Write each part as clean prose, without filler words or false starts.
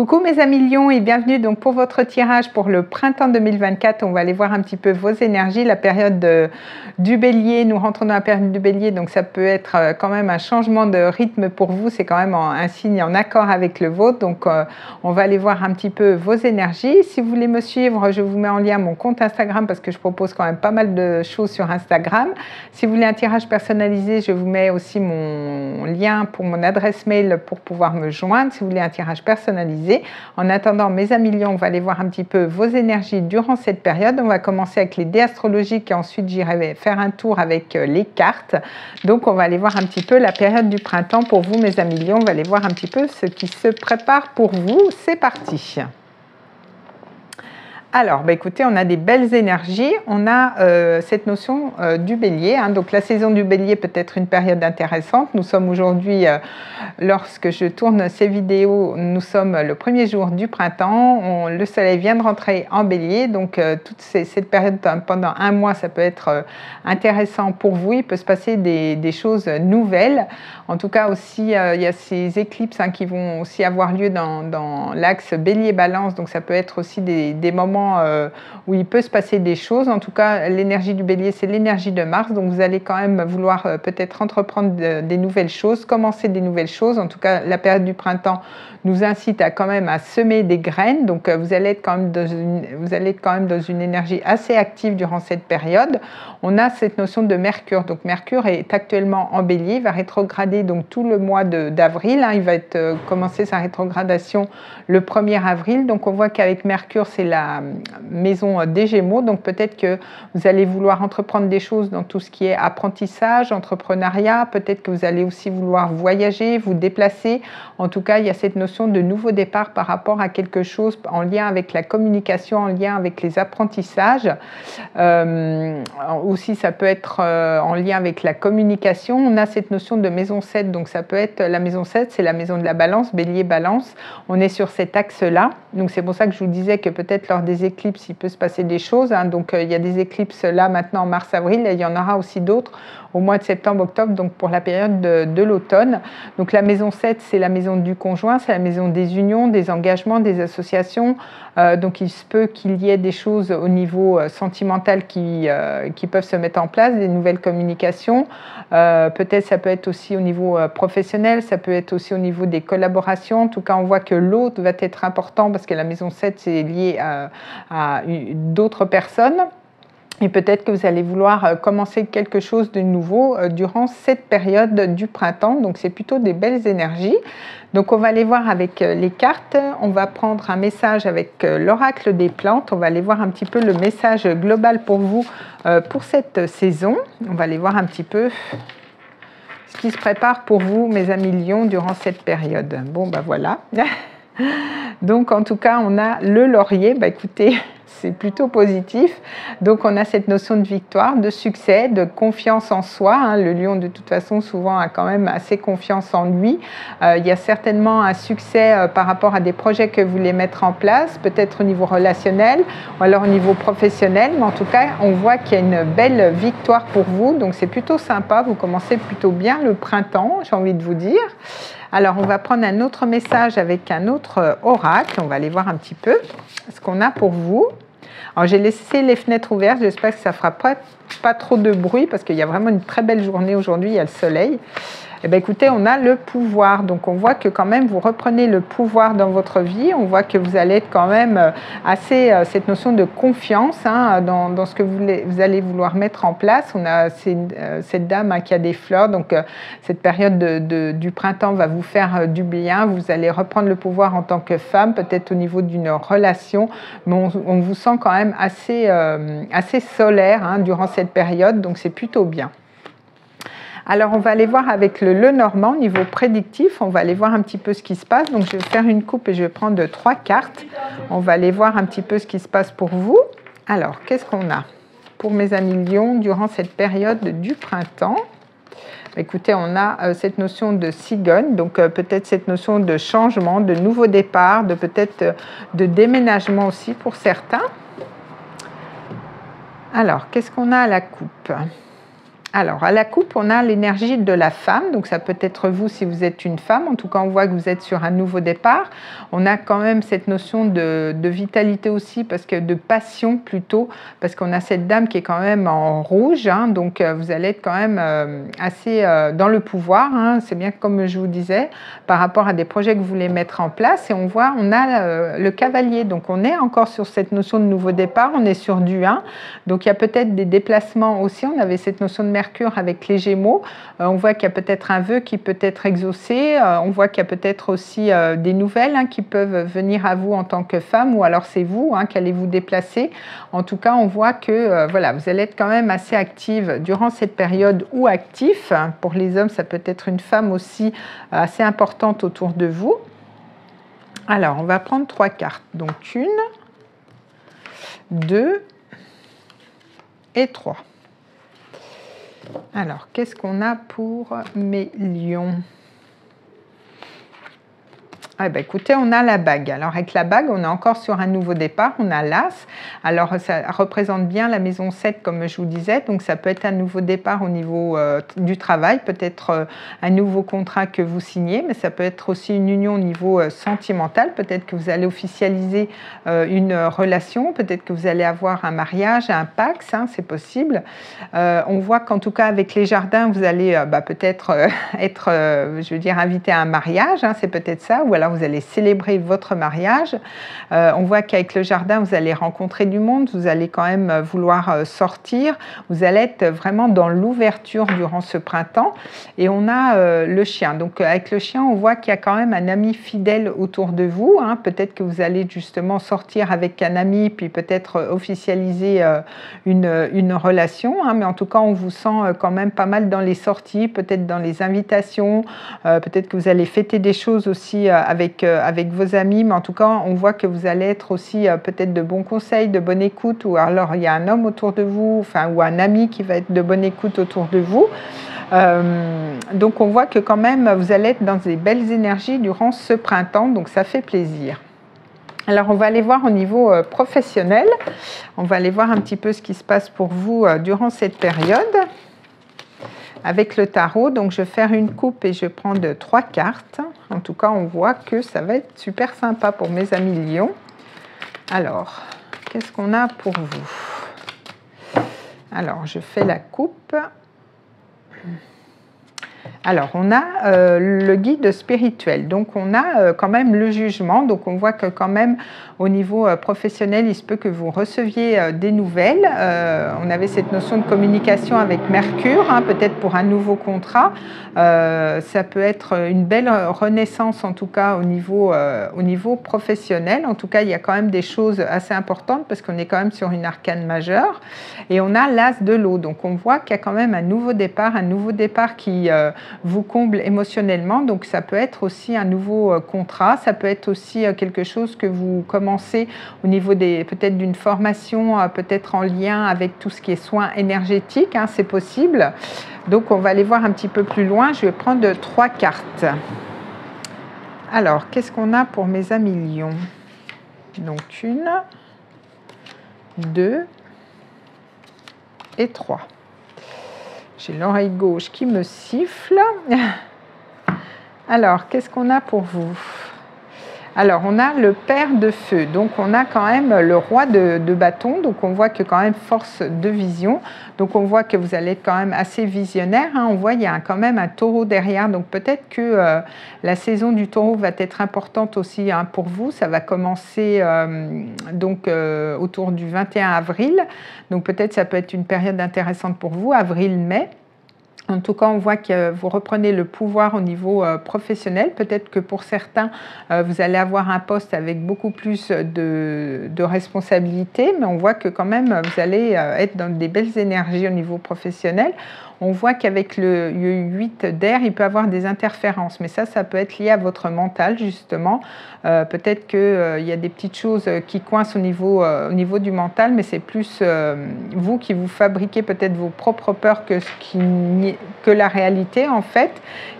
Coucou mes amis Lions et bienvenue donc pour votre tirage pour le printemps 2024. On va aller voir un petit peu vos énergies, la période du bélier. Nous rentrons dans la période du bélier, donc ça peut être quand même un changement de rythme pour vous. C'est quand même un signe en accord avec le vôtre. Donc on va aller voir un petit peu vos énergies. Si vous voulez me suivre, je vous mets en lien mon compte Instagram parce que je propose quand même pas mal de choses sur Instagram. Si vous voulez un tirage personnalisé, je vous mets aussi mon lien pour mon adresse mail pour pouvoir me joindre. Si vous voulez un tirage personnalisé. En attendant, mes amis Lions, on va aller voir un petit peu vos énergies durant cette période. On va commencer avec les dés astrologiques et ensuite j'irai faire un tour avec les cartes. Donc, on va aller voir un petit peu la période du printemps pour vous, mes amis Lions. On va aller voir un petit peu ce qui se prépare pour vous. C'est parti! Alors, écoutez, on a des belles énergies. On a cette notion du bélier. Donc, la saison du bélier peut être une période intéressante. Nous sommes aujourd'hui, lorsque je tourne ces vidéos, nous sommes le premier jour du printemps. Le soleil vient de rentrer en bélier. Donc, toute cette période, pendant un mois, ça peut être intéressant pour vous. Il peut se passer des choses nouvelles. En tout cas, aussi, il y a ces éclipses qui vont aussi avoir lieu dans l'axe bélier-balance. Donc, ça peut être aussi des moments où il peut se passer des choses. En tout cas, l'énergie du bélier, c'est l'énergie de Mars. Donc, vous allez quand même vouloir peut-être entreprendre des nouvelles choses, commencer des nouvelles choses. En tout cas, la période du printemps nous incite quand même à semer des graines. Donc, vous allez être quand même dans une énergie assez active durant cette période. On a cette notion de Mercure. Donc, Mercure est actuellement en bélier. Il va rétrograder donc tout le mois d'avril. Il va commencer sa rétrogradation le 1er avril. Donc, on voit qu'avec Mercure, c'est la maison des Gémeaux. Donc, peut-être que vous allez vouloir entreprendre des choses dans tout ce qui est apprentissage, entrepreneuriat. Peut-être que vous allez aussi vouloir voyager, vous déplacer. En tout cas, il y a cette notion de nouveau départ par rapport à quelque chose en lien avec la communication, en lien avec les apprentissages. Aussi, ça peut être en lien avec la communication. On a cette notion de maison 7. Donc, ça peut être la maison 7, c'est la maison de la balance, bélier, balance. On est sur cet axe-là. Donc, c'est pour ça que je vous disais que peut-être lors des éclipses, il peut se passer des choses. Donc, il y a des éclipses là maintenant en mars-avril et il y en aura aussi d'autres au mois de septembre-octobre, donc pour la période de l'automne. Donc, la maison 7, c'est la maison du conjoint, c'est la maison des unions, des engagements, des associations. Donc, il se peut qu'il y ait des choses au niveau sentimental qui peuvent se mettre en place, des nouvelles communications. Peut-être ça peut être aussi au niveau professionnel, ça peut être aussi au niveau des collaborations. En tout cas, on voit que l'autre va être important parce que la maison 7, c'est lié à d'autres personnes. Et peut-être que vous allez vouloir commencer quelque chose de nouveau durant cette période du printemps. Donc, c'est plutôt des belles énergies. Donc, on va aller voir avec les cartes. On va prendre un message avec l'oracle des plantes. On va aller voir un petit peu le message global pour vous pour cette saison. On va aller voir un petit peu ce qui se prépare pour vous, mes amis Lions, durant cette période. Bon, voilà. Donc, en tout cas, on a le laurier. Écoutez, c'est plutôt positif. Donc, on a cette notion de victoire, de succès, de confiance en soi. Le lion, de toute façon, souvent a quand même assez confiance en lui. Il y a certainement un succès par rapport à des projets que vous voulez mettre en place, peut-être au niveau relationnel ou alors au niveau professionnel. Mais en tout cas, on voit qu'il y a une belle victoire pour vous. Donc, c'est plutôt sympa. Vous commencez plutôt bien le printemps, j'ai envie de vous dire. Alors, on va prendre un autre message avec un autre oracle. On va aller voir un petit peu ce qu'on a pour vous. Alors, j'ai laissé les fenêtres ouvertes. J'espère que ça ne fera pas trop de bruit parce qu'il y a vraiment une très belle journée aujourd'hui. Il y a le soleil. Eh bien, écoutez, on a le pouvoir. Donc, on voit que quand même, vous reprenez le pouvoir dans votre vie. On voit que vous allez être quand même assez, cette notion de confiance dans ce que vous allez vouloir mettre en place. On a cette dame qui a des fleurs. Donc, cette période du printemps va vous faire du bien. Vous allez reprendre le pouvoir en tant que femme, peut-être au niveau d'une relation. Mais on vous sent quand même assez solaire durant cette période. Donc, c'est plutôt bien. Alors, on va aller voir avec le Lenormand, au niveau prédictif, on va aller voir un petit peu ce qui se passe. Donc, je vais faire une coupe et je vais prendre 3 cartes. On va aller voir un petit peu ce qui se passe pour vous. Alors, qu'est-ce qu'on a pour mes amis Lions durant cette période du printemps? Écoutez, on a cette notion de cigogne, donc peut-être cette notion de changement, de nouveau départ, peut-être de déménagement aussi pour certains. Alors, qu'est-ce qu'on a à la coupe? Alors, à la coupe, on a l'énergie de la femme, donc ça peut être vous si vous êtes une femme. En tout cas, on voit que vous êtes sur un nouveau départ. On a quand même cette notion de vitalité aussi, parce que de passion plutôt, parce qu'on a cette dame qui est quand même en rouge, hein, donc vous allez être quand même assez dans le pouvoir, hein, c'est bien comme je vous disais, par rapport à des projets que vous voulez mettre en place. Et on voit, on a le cavalier, donc on est encore sur cette notion de nouveau départ, on est sur du 1, donc il y a peut-être des déplacements aussi. On avait cette notion de Mercure avec les Gémeaux, on voit qu'il y a peut-être un vœu qui peut être exaucé, on voit qu'il y a peut-être aussi des nouvelles qui peuvent venir à vous en tant que femme, ou alors c'est vous qui allez vous déplacer. En tout cas, on voit que voilà, vous allez être quand même assez active durant cette période, ou actif. Pour les hommes, ça peut être une femme aussi assez importante autour de vous. Alors, on va prendre 3 cartes. Donc 1, 2 et 3. Alors, qu'est-ce qu'on a pour mes lions? Ah ben écoutez, on a la bague. Alors avec la bague, on est encore sur un nouveau départ, on a l'As. Alors ça représente bien la maison 7 comme je vous disais, donc ça peut être un nouveau départ au niveau du travail, peut-être un nouveau contrat que vous signez, mais ça peut être aussi une union au niveau sentimental, peut-être que vous allez officialiser une relation, peut-être que vous allez avoir un mariage, un Pax, c'est possible. On voit qu'en tout cas avec les jardins, vous allez peut-être être, je veux dire, invité à un mariage, c'est peut-être ça, ou alors vous allez célébrer votre mariage. On voit qu'avec le jardin, vous allez rencontrer du monde, vous allez quand même vouloir sortir, vous allez être vraiment dans l'ouverture durant ce printemps. Et on a le chien. Donc avec le chien, on voit qu'il y a quand même un ami fidèle autour de vous. Peut-être que vous allez justement sortir avec un ami, puis peut-être officialiser une relation. Mais en tout cas, on vous sent quand même pas mal dans les sorties, peut-être dans les invitations, peut-être que vous allez fêter des choses aussi avec vos amis, mais en tout cas, on voit que vous allez être aussi peut-être de bons conseils, de bonne écoute, ou alors il y a un homme autour de vous, ou un ami qui va être de bonne écoute autour de vous. Donc on voit que quand même, vous allez être dans des belles énergies durant ce printemps, donc ça fait plaisir. Alors on va aller voir au niveau professionnel, on va aller voir un petit peu ce qui se passe pour vous durant cette période. Avec le tarot, donc je vais faire une coupe et je vais prendre 3 cartes. En tout cas, on voit que ça va être super sympa pour mes amis lions. Alors, qu'est-ce qu'on a pour vous? Alors, je fais la coupe. Alors, on a le guide spirituel, donc on a quand même le jugement, donc on voit que quand même au niveau professionnel, il se peut que vous receviez des nouvelles. On avait cette notion de communication avec Mercure, peut-être pour un nouveau contrat. Ça peut être une belle renaissance en tout cas au niveau professionnel. En tout cas, il y a quand même des choses assez importantes parce qu'on est quand même sur une arcane majeure. Et on a l'As de l'eau, donc on voit qu'il y a quand même un nouveau départ qui vous comble émotionnellement. Donc ça peut être aussi un nouveau contrat, ça peut être aussi quelque chose que vous commencez au niveau peut-être d'une formation, peut-être en lien avec tout ce qui est soins énergétiques, c'est possible. Donc on va aller voir un petit peu plus loin. Je vais prendre 3 cartes. Alors, qu'est-ce qu'on a pour mes amis lions? Donc 1, 2 et 3. J'ai l'oreille gauche qui me siffle. Alors, qu'est-ce qu'on a pour vous? Alors, on a le père de feu, donc on a quand même le roi de bâton, donc on voit que quand même force de vision, donc on voit que vous allez être quand même assez visionnaire, on voit qu'il y a quand même un taureau derrière, donc peut-être que la saison du taureau va être importante aussi pour vous, ça va commencer autour du 21 avril, donc peut-être ça peut être une période intéressante pour vous, avril-mai. En tout cas, on voit que vous reprenez le pouvoir au niveau professionnel. Peut-être que pour certains, vous allez avoir un poste avec beaucoup plus de responsabilités, mais on voit que quand même, vous allez être dans des belles énergies au niveau professionnel. On voit qu'avec le 8 d'air, il peut y avoir des interférences, mais ça peut être lié à votre mental, justement. Peut-être qu'il y a des petites choses qui coincent au niveau du mental, mais c'est plus vous qui vous fabriquez peut-être vos propres peurs que la réalité, en fait.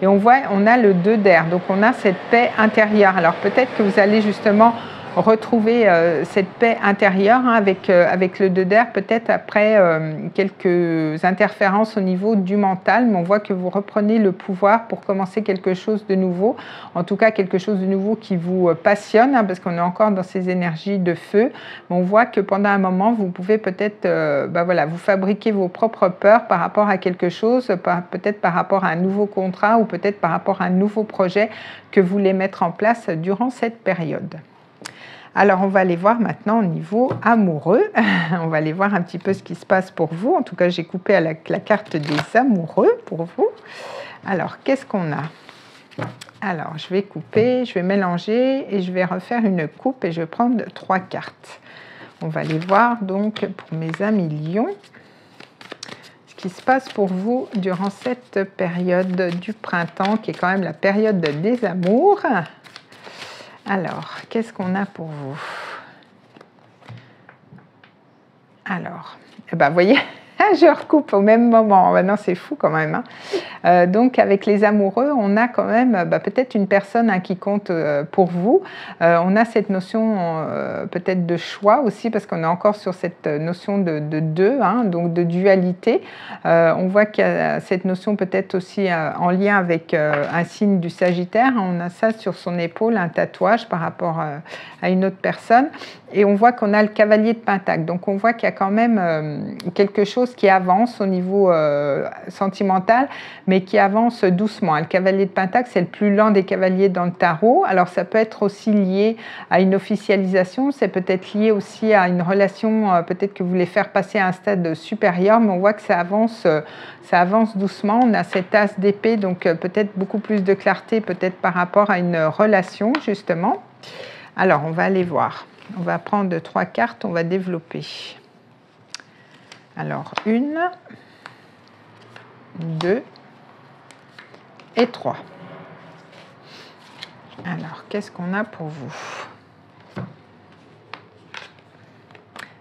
Et on a le 2 d'air, donc on a cette paix intérieure. Alors peut-être que vous allez justement retrouver cette paix intérieure hein, avec le 2 d'air, peut-être après quelques interférences au niveau du mental, mais on voit que vous reprenez le pouvoir pour commencer quelque chose de nouveau, en tout cas quelque chose de nouveau qui vous passionne, hein, parce qu'on est encore dans ces énergies de feu, mais on voit que pendant un moment, vous pouvez peut-être voilà, vous fabriquer vos propres peurs par rapport à quelque chose, peut-être par rapport à un nouveau contrat ou peut-être par rapport à un nouveau projet que vous voulez mettre en place durant cette période. Alors, on va aller voir maintenant au niveau amoureux. On va aller voir un petit peu ce qui se passe pour vous. En tout cas, j'ai coupé à la carte des amoureux pour vous. Alors, qu'est-ce qu'on a? Alors, je vais couper, je vais mélanger et je vais refaire une coupe et je vais prendre 3 cartes. On va aller voir donc pour mes amis lions ce qui se passe pour vous durant cette période du printemps qui est quand même la période des amours. Alors, qu'est-ce qu'on a pour vous? Alors, eh ben, vous voyez, je recoupe au même moment. Maintenant, c'est fou quand même. Hein. Donc, avec les amoureux, on a quand même peut-être une personne hein, qui compte pour vous. On a cette notion peut-être de choix aussi, parce qu'on est encore sur cette notion de deux, hein, donc de dualité. On voit qu'il y a cette notion peut-être aussi en lien avec un signe du Sagittaire. On a ça sur son épaule, un tatouage par rapport à une autre personne. Et on voit qu'on a le cavalier de Pentacle. Donc, on voit qu'il y a quand même quelque chose qui avance au niveau sentimental, mais qui avance doucement. Le cavalier de Pentacle, c'est le plus lent des cavaliers dans le tarot. Alors, ça peut être aussi lié à une officialisation, c'est peut-être lié aussi à une relation, peut-être que vous voulez faire passer à un stade supérieur, mais on voit que ça avance doucement. On a cet as d'épée, donc peut-être beaucoup plus de clarté, peut-être par rapport à une relation, justement. Alors, on va aller voir. On va prendre 3 cartes, on va développer. Alors, 1, 2 et 3. Alors, qu'est-ce qu'on a pour vous?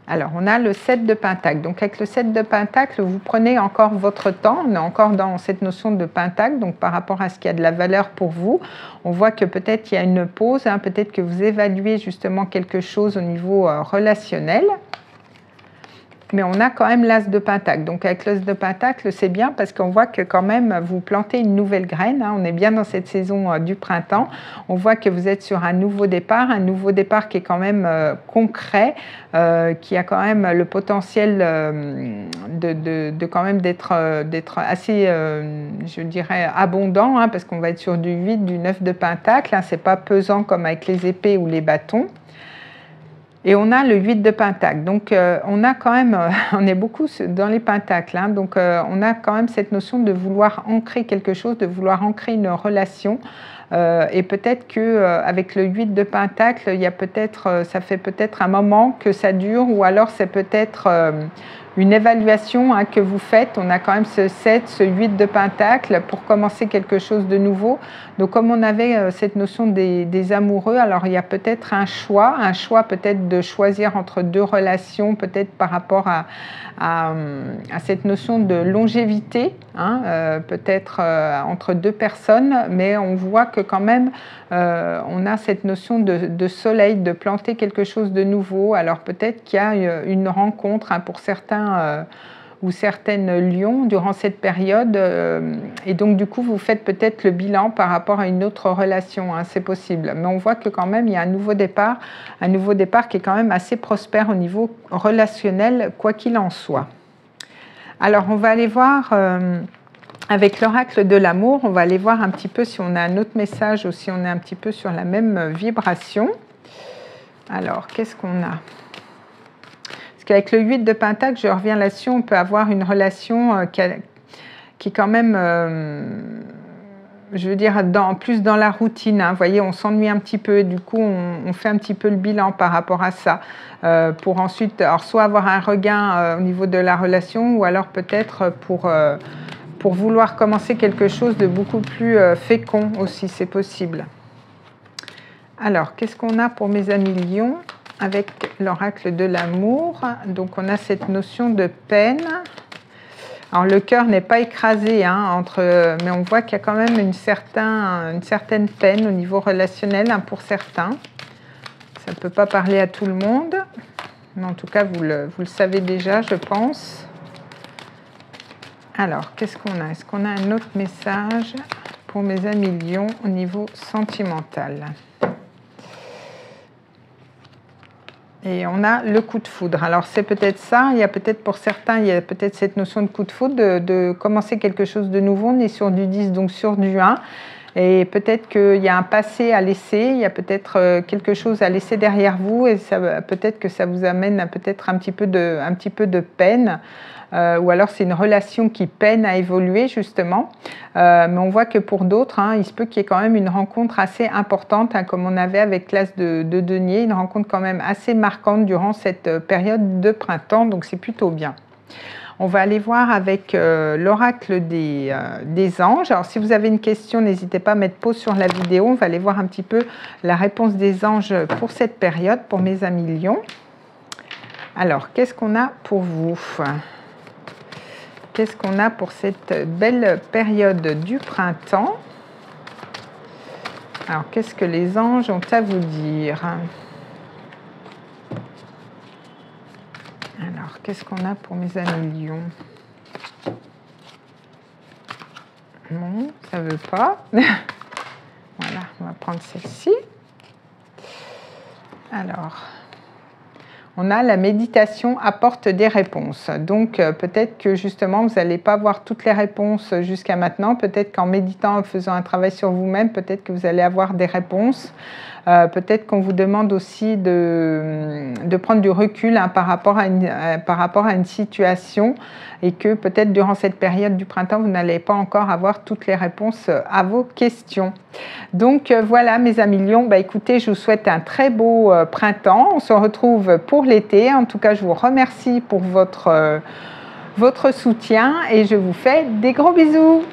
Alors, on a le 7 de Pentacle. Donc, avec le 7 de Pentacle, vous prenez encore votre temps. On est encore dans cette notion de Pentacle. Donc, par rapport à ce qui a de la valeur pour vous, on voit que peut-être il y a une pause. Hein, peut-être que vous évaluez justement quelque chose au niveau relationnel. Mais on a quand même l'as de Pentacle. Donc avec l'as de Pentacle, c'est bien parce qu'on voit que quand même vous plantez une nouvelle graine. Hein. On est bien dans cette saison du printemps. On voit que vous êtes sur un nouveau départ qui est quand même concret, qui a quand même le potentiel de quand même d'être assez, je dirais, abondant, hein, parce qu'on va être sur du 8, du 9 de Pentacle. Hein. C'est pas pesant comme avec les épées ou les bâtons. Et on a le 8 de Pentacle. Donc, on a quand même, on est beaucoup dans les Pentacles. Hein, donc, on a quand même cette notion de vouloir ancrer quelque chose, de vouloir ancrer une relation. Et peut-être qu'avec le 8 de Pentacle, il y a ça fait peut-être un moment que ça dure, ou alors c'est peut-être une évaluation hein, que vous faites. On a quand même ce 7, ce 8 de Pentacle pour commencer quelque chose de nouveau. Donc comme on avait cette notion des amoureux, alors il y a peut-être un choix peut-être de choisir entre deux relations, peut-être par rapport à cette notion de longévité, hein, peut-être entre deux personnes, mais on voit que quand même on a cette notion de soleil, de planter quelque chose de nouveau. Alors peut-être qu'il y a une rencontre hein, pour certains ou certaines lions durant cette période, et donc du coup vous faites peut-être le bilan par rapport à une autre relation, hein, c'est possible. Mais on voit que quand même il y a un nouveau départ qui est quand même assez prospère au niveau relationnel, quoi qu'il en soit. Alors on va aller voir avec l'oracle de l'amour, on va aller voir un petit peu si on a un autre message ou si on est un petit peu sur la même vibration. Alors, qu'est-ce qu'on a? Parce qu'avec le 8 de Pentacle, je reviens là-dessus, on peut avoir une relation qui est quand même, je veux dire, plus dans la routine. Hein. Vous voyez, on s'ennuie un petit peu, et du coup, on fait un petit peu le bilan par rapport à ça. Pour ensuite, alors, soit avoir un regain au niveau de la relation, ou alors peut-être pour vouloir commencer quelque chose de beaucoup plus fécond aussi, c'est possible. Alors, qu'est-ce qu'on a pour mes amis lions avec l'oracle de l'amour? Donc, on a cette notion de peine. Alors, le cœur n'est pas écrasé, hein, mais on voit qu'il y a quand même une certaine peine au niveau relationnel hein, pour certains. Ça ne peut pas parler à tout le monde, mais en tout cas, vous le savez déjà, je pense. Alors, qu'est-ce qu'on a? Est-ce qu'on a un autre message pour mes amis lions au niveau sentimental? Et on a le coup de foudre. Alors, c'est peut-être ça. Il y a peut-être pour certains, il y a peut-être cette notion de coup de foudre, de commencer quelque chose de nouveau. On est sur du 10, donc sur du 1. Et peut-être qu'il y a un passé à laisser, il y a peut-être quelque chose à laisser derrière vous, et peut-être que ça vous amène peut-être un petit peu de peine, ou alors c'est une relation qui peine à évoluer justement. Mais on voit que pour d'autres, il se peut qu'il y ait quand même une rencontre assez importante, comme on avait avec l'As de denier, une rencontre quand même assez marquante durant cette période de printemps, donc c'est plutôt bien. On va aller voir avec l'oracle des anges. Alors, si vous avez une question, n'hésitez pas à mettre pause sur la vidéo. On va aller voir un petit peu la réponse des anges pour cette période, pour mes amis lions. Alors, qu'est-ce qu'on a pour vous? Qu'est-ce qu'on a pour cette belle période du printemps? Alors, qu'est-ce que les anges ont à vous dire? Alors, qu'est-ce qu'on a pour mes amis lions? Non, ça ne veut pas. Voilà, on va prendre celle-ci. Alors, on a la méditation apporte des réponses. Donc, peut-être que justement, vous n'allez pas avoir toutes les réponses jusqu'à maintenant. Peut-être qu'en méditant, en faisant un travail sur vous-même, peut-être que vous allez avoir des réponses. Peut-être qu'on vous demande aussi de prendre du recul par rapport à une situation, et que peut-être durant cette période du printemps, vous n'allez pas encore avoir toutes les réponses à vos questions. Donc voilà mes amis lions, écoutez, je vous souhaite un très beau printemps. On se retrouve pour l'été. En tout cas, je vous remercie pour votre soutien et je vous fais des gros bisous.